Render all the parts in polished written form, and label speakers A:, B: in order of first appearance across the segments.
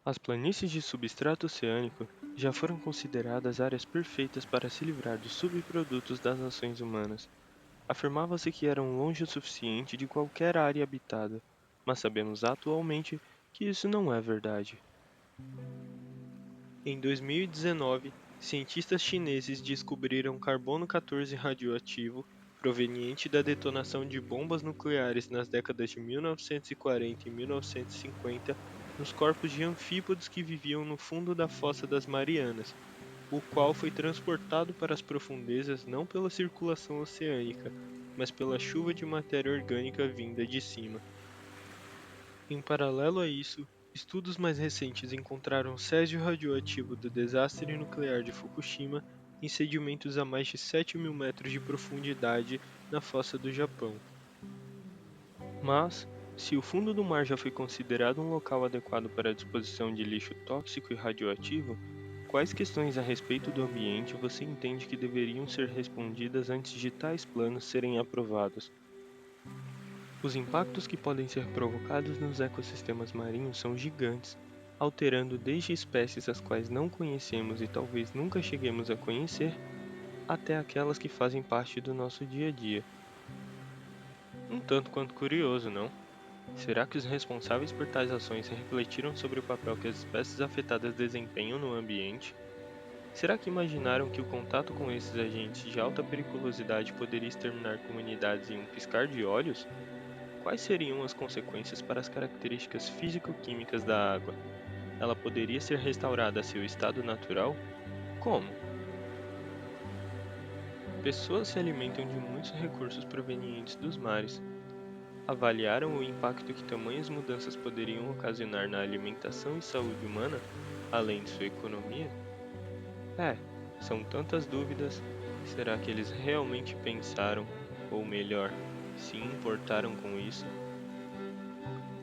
A: As planícies de substrato oceânico já foram consideradas áreas perfeitas para se livrar dos subprodutos das ações humanas. Afirmava-se que eram longe o suficiente de qualquer área habitada, mas sabemos atualmente que isso não é verdade. Em 2019, cientistas chineses descobriram carbono 14 radioativo proveniente da detonação de bombas nucleares nas décadas de 1940 e 1950 nos corpos de anfípodos que viviam no fundo da Fossa das Marianas, o qual foi transportado para as profundezas não pela circulação oceânica, mas pela chuva de matéria orgânica vinda de cima. Em paralelo a isso, estudos mais recentes encontraram césio radioativo do desastre nuclear de Fukushima em sedimentos a mais de 7.000 metros de profundidade na fossa do Japão. Mas, se o fundo do mar já foi considerado um local adequado para a disposição de lixo tóxico e radioativo, quais questões a respeito do ambiente você entende que deveriam ser respondidas antes de tais planos serem aprovados? Os impactos que podem ser provocados nos ecossistemas marinhos são gigantes, alterando desde espécies as quais não conhecemos e talvez nunca cheguemos a conhecer, até aquelas que fazem parte do nosso dia a dia. Um tanto quanto curioso, não? Será que os responsáveis por tais ações refletiram sobre o papel que as espécies afetadas desempenham no ambiente? Será que imaginaram que o contato com esses agentes de alta periculosidade poderia exterminar comunidades em um piscar de olhos? Quais seriam as consequências para as características físico-químicas da água? Ela poderia ser restaurada a seu estado natural? Como? Pessoas se alimentam de muitos recursos provenientes dos mares. Avaliaram o impacto que tamanhas mudanças poderiam ocasionar na alimentação e saúde humana, além de sua economia? É, são tantas dúvidas. Será que eles realmente pensaram, ou melhor, se importaram com isso?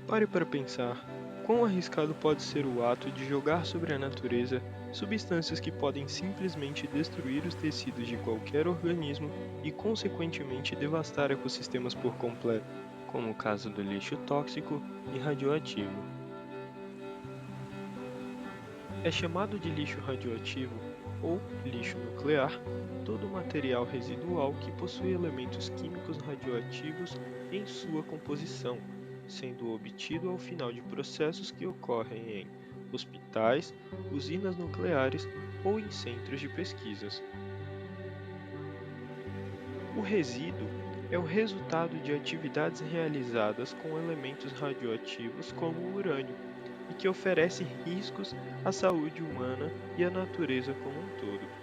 A: Pare para pensar: quão arriscado pode ser o ato de jogar sobre a natureza substâncias que podem simplesmente destruir os tecidos de qualquer organismo e, consequentemente, devastar ecossistemas por completo, como o caso do lixo tóxico e radioativo. É chamado de lixo radioativo ou lixo nuclear todo material residual que possui elementos químicos radioativos em sua composição, sendo obtido ao final de processos que ocorrem em hospitais, usinas nucleares ou em centros de pesquisas. O resíduo é o resultado de atividades realizadas com elementos radioativos como o urânio e que oferece riscos à saúde humana e à natureza como um todo.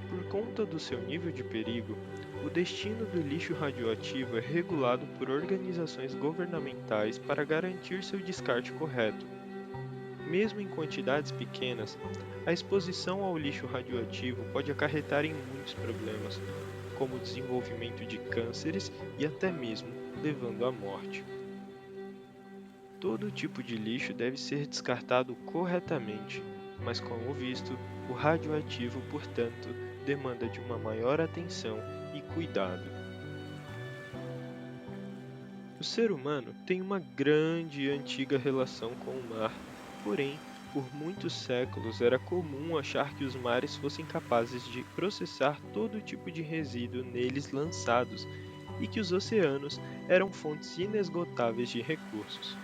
A: Por conta do seu nível de perigo, o destino do lixo radioativo é regulado por organizações governamentais para garantir seu descarte correto. Mesmo em quantidades pequenas, a exposição ao lixo radioativo pode acarretar em muitos problemas, como o desenvolvimento de cânceres e até mesmo levando à morte. Todo tipo de lixo deve ser descartado corretamente, mas como visto, o radioativo, portanto, demanda de uma maior atenção e cuidado. O ser humano tem uma grande e antiga relação com o mar, porém, por muitos séculos era comum achar que os mares fossem capazes de processar todo tipo de resíduo neles lançados e que os oceanos eram fontes inesgotáveis de recursos.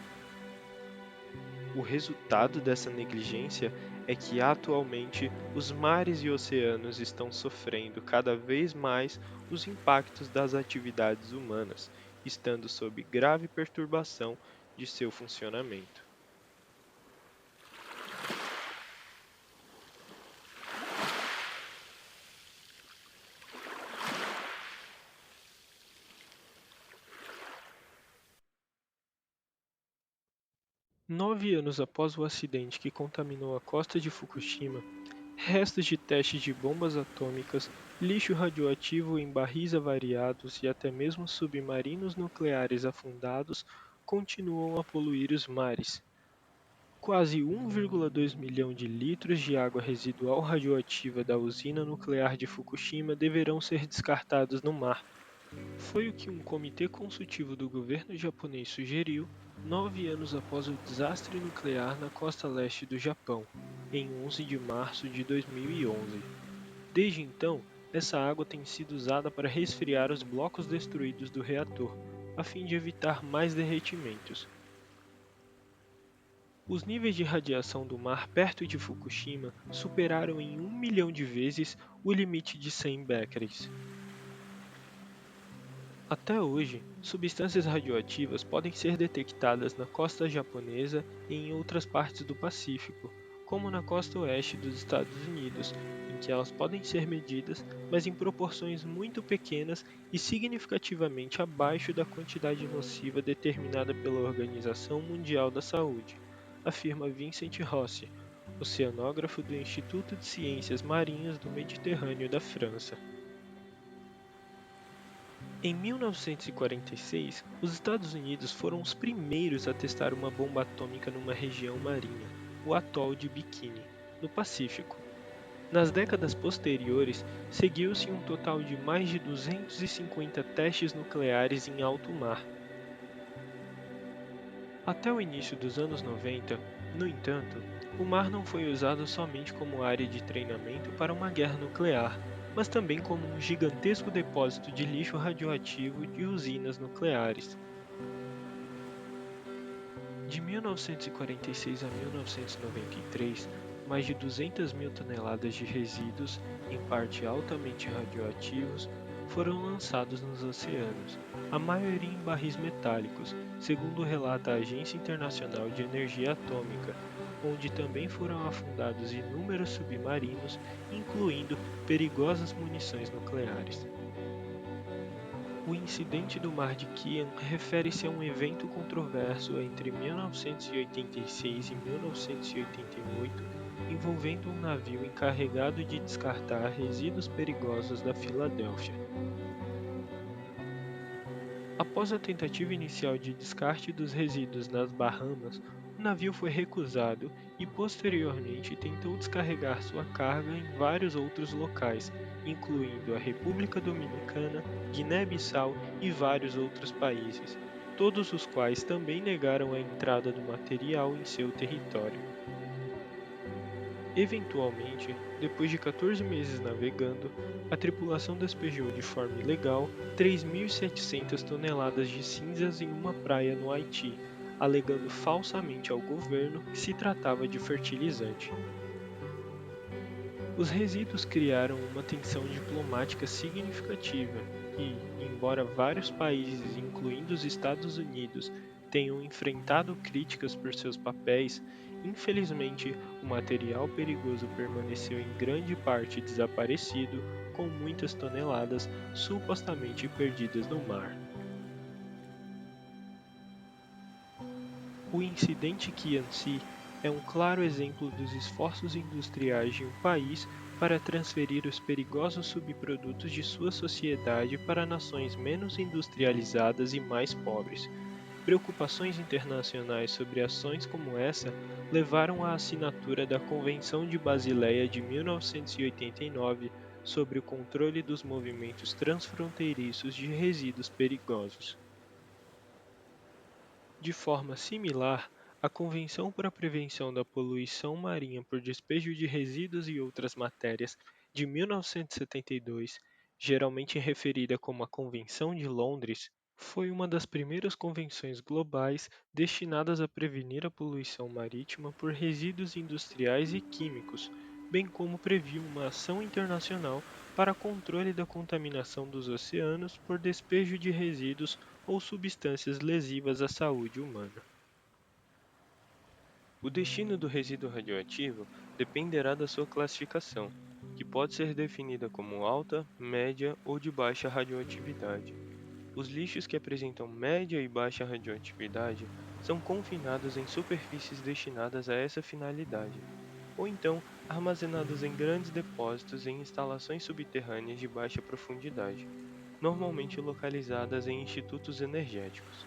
A: O resultado dessa negligência é que atualmente os mares e oceanos estão sofrendo cada vez mais os impactos das atividades humanas, estando sob grave perturbação de seu funcionamento. 9 anos após o acidente que contaminou a costa de Fukushima, restos de testes de bombas atômicas, lixo radioativo em barris avariados e até mesmo submarinos nucleares afundados continuam a poluir os mares. Quase 1,2 milhão de litros de água residual radioativa da usina nuclear de Fukushima deverão ser descartados no mar. Foi o que um comitê consultivo do governo japonês sugeriu 9 anos após o desastre nuclear na costa leste do Japão, em 11 de março de 2011. Desde então, essa água tem sido usada para resfriar os blocos destruídos do reator, a fim de evitar mais derretimentos. Os níveis de radiação do mar perto de Fukushima superaram em 1 milhão de vezes o limite de 100 becquerels. Até hoje, substâncias radioativas podem ser detectadas na costa japonesa e em outras partes do Pacífico, como na costa oeste dos Estados Unidos, em que elas podem ser medidas, mas em proporções muito pequenas e significativamente abaixo da quantidade nociva determinada pela Organização Mundial da Saúde, afirma Vincent Rossi, oceanógrafo do Instituto de Ciências Marinhas do Mediterrâneo da França. Em 1946, os Estados Unidos foram os primeiros a testar uma bomba atômica numa região marinha, o atol de Bikini, no Pacífico. Nas décadas posteriores, seguiu-se um total de mais de 250 testes nucleares em alto mar. Até o início dos anos 90, no entanto, o mar não foi usado somente como área de treinamento para uma guerra nuclear, mas também como um gigantesco depósito de lixo radioativo de usinas nucleares. De 1946 a 1993, mais de 200 mil toneladas de resíduos, em parte altamente radioativos, foram lançados nos oceanos, a maioria em barris metálicos, segundo relata a Agência Internacional de Energia Atômica, onde também foram afundados inúmeros submarinos, incluindo perigosas munições nucleares. O incidente do Mar de Qian refere-se a um evento controverso entre 1986 e 1988 envolvendo um navio encarregado de descartar resíduos perigosos da Filadélfia. Após a tentativa inicial de descarte dos resíduos nas Bahamas, o navio foi recusado e posteriormente tentou descarregar sua carga em vários outros locais, incluindo a República Dominicana, Guiné-Bissau e vários outros países, todos os quais também negaram a entrada do material em seu território. Eventualmente, depois de 14 meses navegando, a tripulação despejou de forma ilegal 3.700 toneladas de cinzas em uma praia no Haiti, alegando falsamente ao governo que se tratava de fertilizante. Os resíduos criaram uma tensão diplomática significativa e, embora vários países, incluindo os Estados Unidos, tenham enfrentado críticas por seus papéis, infelizmente o material perigoso permaneceu em grande parte desaparecido, com muitas toneladas supostamente perdidas no mar. O incidente Qianxi é um claro exemplo dos esforços industriais de um país para transferir os perigosos subprodutos de sua sociedade para nações menos industrializadas e mais pobres. Preocupações internacionais sobre ações como essa levaram à assinatura da Convenção de Basileia de 1989 sobre o controle dos movimentos transfronteiriços de resíduos perigosos. De forma similar, a Convenção para a Prevenção da Poluição Marinha por Despejo de Resíduos e Outras Matérias, de 1972, geralmente referida como a Convenção de Londres, foi uma das primeiras convenções globais destinadas a prevenir a poluição marítima por resíduos industriais e químicos, bem como previu uma ação internacional para controle da contaminação dos oceanos por despejo de resíduos ou substâncias lesivas à saúde humana. O destino do resíduo radioativo dependerá da sua classificação, que pode ser definida como alta, média ou de baixa radioatividade. Os lixos que apresentam média e baixa radioatividade são confinados em superfícies destinadas a essa finalidade, ou então armazenados em grandes depósitos em instalações subterrâneas de baixa profundidade, normalmente localizadas em institutos energéticos.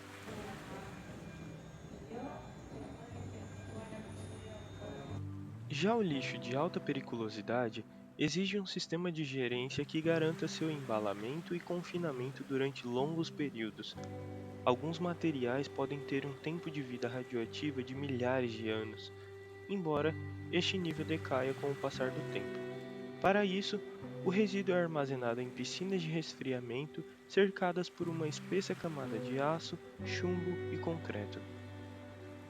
A: Já o lixo de alta periculosidade exige um sistema de gerência que garanta seu embalamento e confinamento durante longos períodos. Alguns materiais podem ter um tempo de vida radioativa de milhares de anos, embora este nível decaia com o passar do tempo. Para isso, o resíduo é armazenado em piscinas de resfriamento cercadas por uma espessa camada de aço, chumbo e concreto.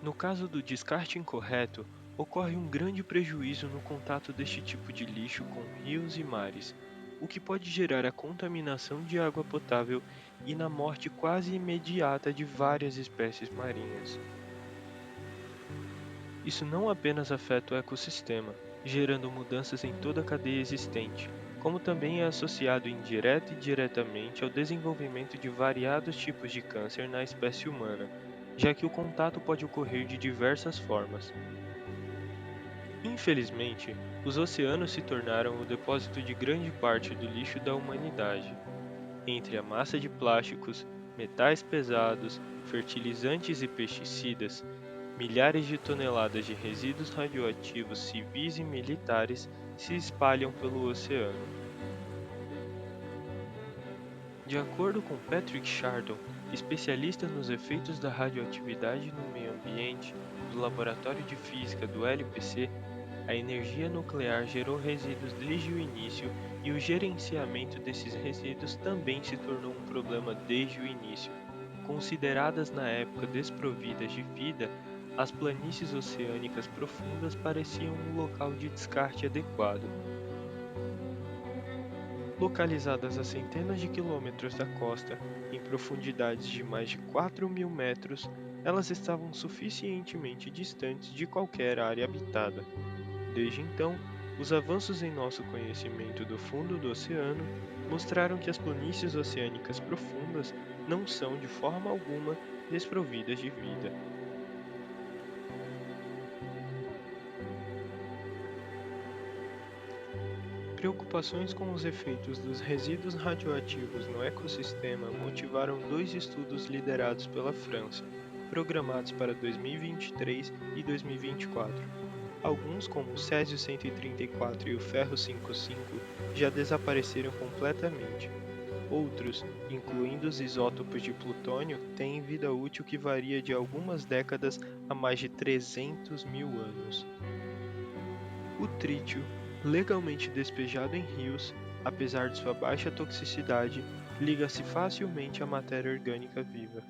A: No caso do descarte incorreto, ocorre um grande prejuízo no contato deste tipo de lixo com rios e mares, o que pode gerar a contaminação de água potável e na morte quase imediata de várias espécies marinhas. Isso não apenas afeta o ecossistema, gerando mudanças em toda a cadeia existente, como também é associado indireta e diretamente ao desenvolvimento de variados tipos de câncer na espécie humana, já que o contato pode ocorrer de diversas formas. Infelizmente, os oceanos se tornaram o depósito de grande parte do lixo da humanidade. Entre a massa de plásticos, metais pesados, fertilizantes e pesticidas, milhares de toneladas de resíduos radioativos civis e militares se espalham pelo oceano. De acordo com Patrick Chardon, especialista nos efeitos da radioatividade no meio ambiente do Laboratório de Física do LPC, a energia nuclear gerou resíduos desde o início e o gerenciamento desses resíduos também se tornou um problema desde o início. Consideradas na época desprovidas de vida, as planícies oceânicas profundas pareciam um local de descarte adequado. Localizadas a centenas de quilômetros da costa, em profundidades de mais de 4.000 metros, elas estavam suficientemente distantes de qualquer área habitada. Desde então, os avanços em nosso conhecimento do fundo do oceano mostraram que as planícies oceânicas profundas não são, de forma alguma, desprovidas de vida. Preocupações com os efeitos dos resíduos radioativos no ecossistema motivaram dois estudos liderados pela França, programados para 2023 e 2024. Alguns, como o Césio-134 e 134 e o Ferro-55, já desapareceram completamente. Outros, incluindo os isótopos de plutônio, têm vida útil que varia de algumas décadas a mais de 300 mil anos. O trítio, legalmente despejado em rios, apesar de sua baixa toxicidade, liga-se facilmente à matéria orgânica viva.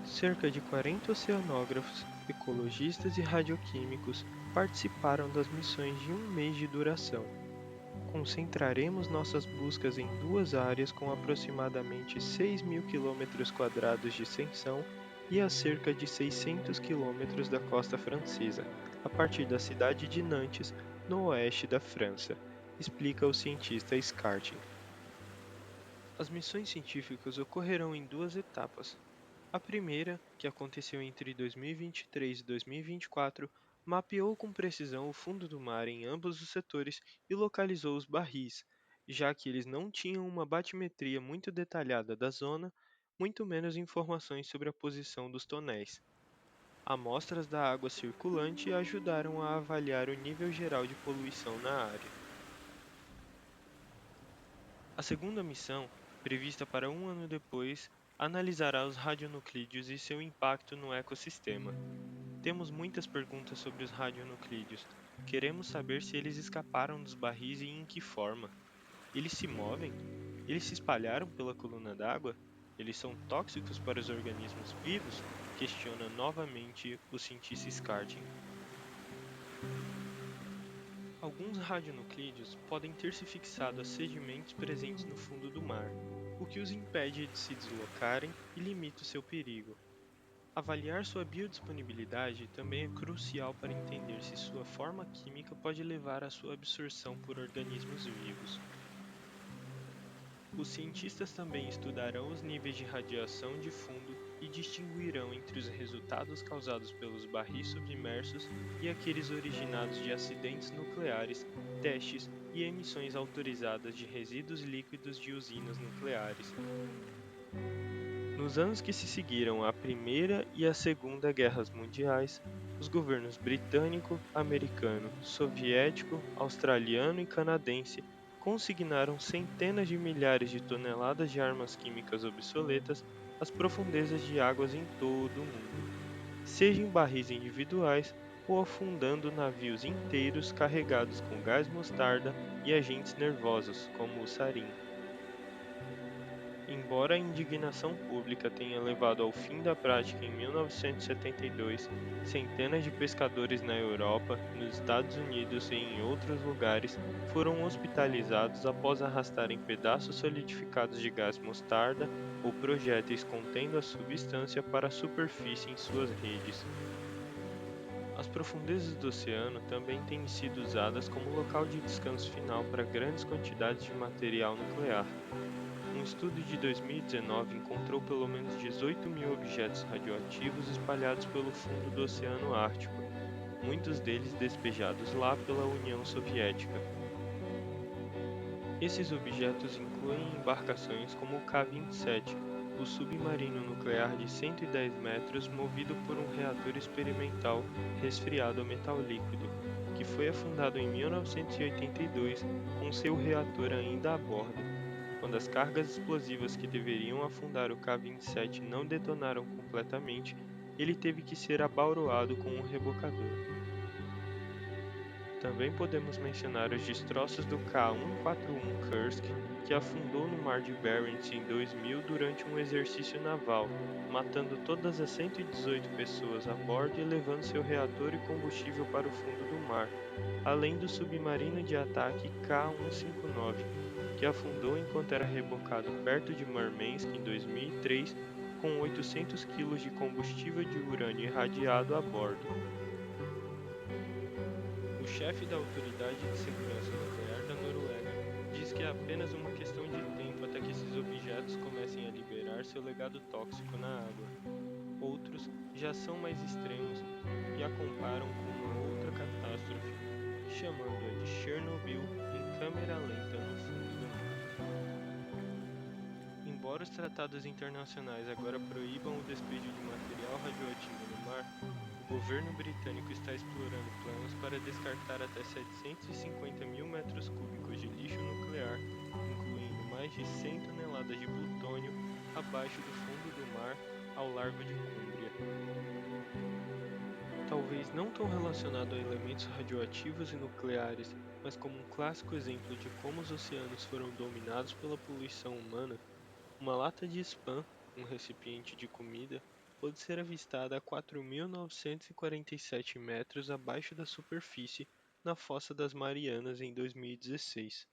A: Cerca de 40 oceanógrafos, ecologistas e radioquímicos participaram das missões de um mês de duração. Concentraremos nossas buscas em duas áreas com aproximadamente 6.000 km² de extensão e a cerca de 600 km da costa francesa, a partir da cidade de Nantes, no oeste da França, explica o cientista Scartin. As missões científicas ocorrerão em duas etapas. A primeira, que aconteceu entre 2023 e 2024, mapeou com precisão o fundo do mar em ambos os setores e localizou os barris, já que eles não tinham uma batimetria muito detalhada da zona, muito menos informações sobre a posição dos tonéis. Amostras da água circulante ajudaram a avaliar o nível geral de poluição na área. A segunda missão, prevista para um ano depois, analisará os radionuclídeos e seu impacto no ecossistema. Temos muitas perguntas sobre os radionuclídeos. Queremos saber se eles escaparam dos barris e em que forma. Eles se movem? Eles se espalharam pela coluna d'água? Eles são tóxicos para os organismos vivos? Questiona novamente o cientista Scartin. Alguns radionuclídeos podem ter se fixado a sedimentos presentes no fundo do mar, o que os impede de se deslocarem e limita o seu perigo. Avaliar sua biodisponibilidade também é crucial para entender se sua forma química pode levar à sua absorção por organismos vivos. Os cientistas também estudarão os níveis de radiação de fundo e distinguirão entre os resultados causados pelos barris submersos e aqueles originados de acidentes nucleares, testes e emissões autorizadas de resíduos líquidos de usinas nucleares. Nos anos que se seguiram à Primeira e à Segunda Guerras Mundiais, os governos britânico, americano, soviético, australiano e canadense consignaram centenas de milhares de toneladas de armas químicas obsoletas às profundezas de águas em todo o mundo, seja em barris individuais ou afundando navios inteiros carregados com gás mostarda e agentes nervosos, como o sarim. Embora a indignação pública tenha levado ao fim da prática em 1972, centenas de pescadores na Europa, nos Estados Unidos e em outros lugares foram hospitalizados após arrastarem pedaços solidificados de gás mostarda ou projéteis contendo a substância para a superfície em suas redes. As profundezas do oceano também têm sido usadas como local de descanso final para grandes quantidades de material nuclear. Um estudo de 2019 encontrou pelo menos 18 mil objetos radioativos espalhados pelo fundo do Oceano Ártico, muitos deles despejados lá pela União Soviética. Esses objetos incluem embarcações como o K-27, o submarino nuclear de 110 metros movido por um reator experimental resfriado a metal líquido, que foi afundado em 1982 com seu reator ainda a bordo. Quando as cargas explosivas que deveriam afundar o K-27 não detonaram completamente, ele teve que ser abauroado com um rebocador. Também podemos mencionar os destroços do K-141 Kursk, que afundou no Mar de Barents em 2000 durante um exercício naval, matando todas as 118 pessoas a bordo e levando seu reator e combustível para o fundo do mar, além do submarino de ataque K-159, que afundou enquanto era rebocado perto de Murmansk em 2003, com 800 quilos de combustível de urânio irradiado a bordo. O chefe da Autoridade de Segurança Nuclear da Noruega diz que é apenas uma questão de tempo até que esses objetos comecem a liberar seu legado tóxico na água. Outros já são mais extremos e a comparam com uma outra catástrofe, chamando-a de Chernobyl em câmera lenta no fundo do mar. Embora os tratados internacionais agora proíbam o despejo de material radioativo no mar, o governo britânico está explorando planos para descartar até 750 mil metros cúbicos de lixo nuclear, incluindo mais de 100 toneladas de plutônio, abaixo do fundo do mar, ao largo de Cúmbria. Talvez não tão relacionado a elementos radioativos e nucleares, mas como um clássico exemplo de como os oceanos foram dominados pela poluição humana, uma lata de spam, um recipiente de comida, pode ser avistada a 4.947 metros abaixo da superfície na Fossa das Marianas em 2016.